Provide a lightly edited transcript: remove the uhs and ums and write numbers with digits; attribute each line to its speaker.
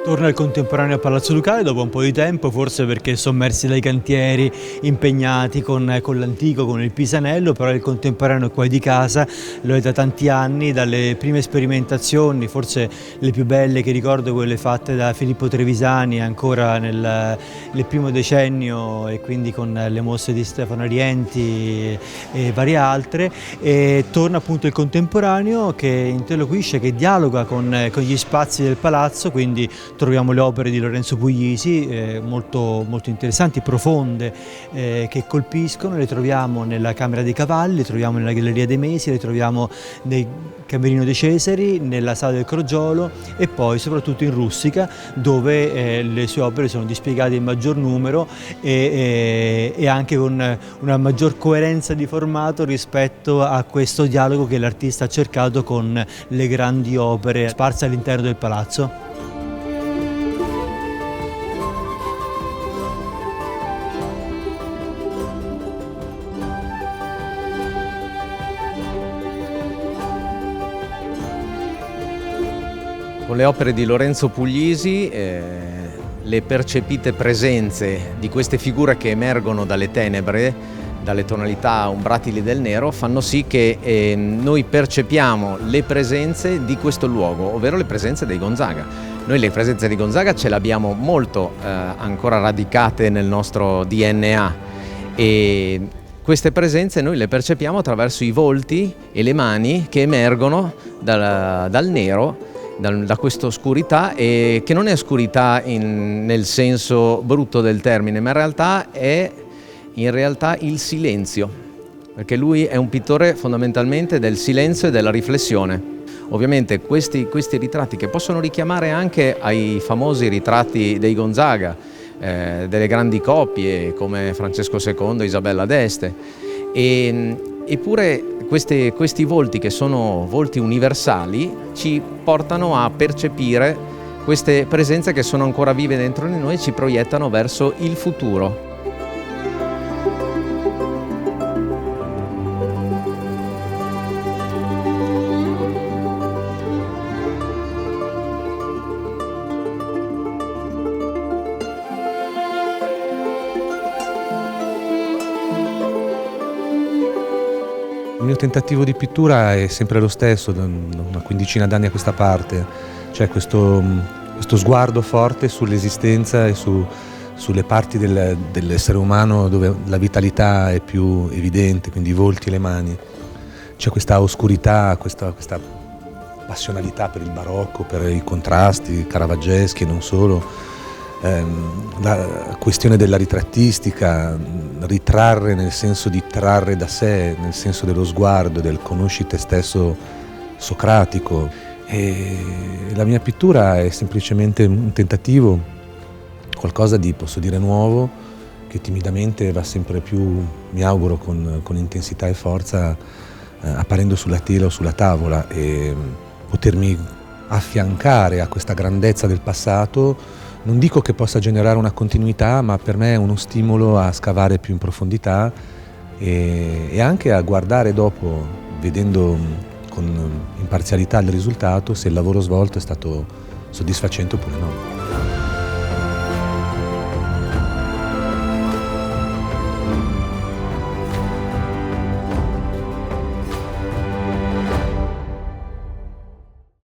Speaker 1: Torna al contemporaneo a Palazzo Ducale dopo un po' di tempo, forse perché sommersi dai cantieri, impegnati con l'antico, con il Pisanello, però il contemporaneo qua di casa lo è da tanti anni, dalle prime sperimentazioni, forse le più belle che ricordo, quelle fatte da Filippo Trevisani ancora nel primo decennio, e quindi con le mostre di Stefano Rienti e varie altre, e torna appunto il contemporaneo che interloquisce, che dialoga con gli spazi del palazzo, quindi troviamo le opere di Lorenzo Puglisi, molto interessanti, profonde, che colpiscono. Le troviamo nella Camera dei Cavalli, le troviamo nella Galleria dei Mesi, le troviamo nel Camerino dei Cesari, nella Sala del Crogiolo e poi soprattutto in Rustica, dove le sue opere sono dispiegate in maggior numero e anche con una maggior coerenza di formato rispetto a questo dialogo che l'artista ha cercato con le grandi opere sparse all'interno del palazzo.
Speaker 2: Con le opere di Lorenzo Puglisi, le percepite presenze di queste figure che emergono dalle tenebre, dalle tonalità umbratili del nero, fanno sì che noi percepiamo le presenze di questo luogo, ovvero le presenze dei Gonzaga. Noi le presenze di Gonzaga ce le abbiamo molto ancora radicate nel nostro DNA e queste presenze noi le percepiamo attraverso i volti e le mani che emergono dal nero, da questa oscurità, e che non è oscurità nel senso brutto del termine, ma in realtà il silenzio, perché lui è un pittore fondamentalmente del silenzio e della riflessione. Ovviamente questi ritratti, che possono richiamare anche ai famosi ritratti dei Gonzaga, delle grandi coppie come Francesco II e Isabella d'Este, eppure questi volti, che sono volti universali, ci portano a percepire queste presenze che sono ancora vive dentro di noi e ci proiettano verso il futuro.
Speaker 3: Il mio tentativo di pittura è sempre lo stesso, da una quindicina d'anni a questa parte, cioè questo sguardo forte sull'esistenza e sulle parti dell'essere umano dove la vitalità è più evidente, quindi i volti e le mani. C'è questa oscurità, questa passionalità per il barocco, per i contrasti caravaggeschi e non solo. La questione della ritrattistica, ritrarre nel senso di trarre da sé, nel senso dello sguardo, del conosci te stesso socratico. E la mia pittura è semplicemente un tentativo, qualcosa di, posso dire, nuovo, che timidamente va sempre più, mi auguro, con intensità e forza, apparendo sulla tela o sulla tavola, e potermi affiancare a questa grandezza del passato. Non dico che possa generare una continuità, ma per me è uno stimolo a scavare più in profondità e anche a guardare dopo, vedendo con imparzialità il risultato, se il lavoro svolto è stato soddisfacente oppure no.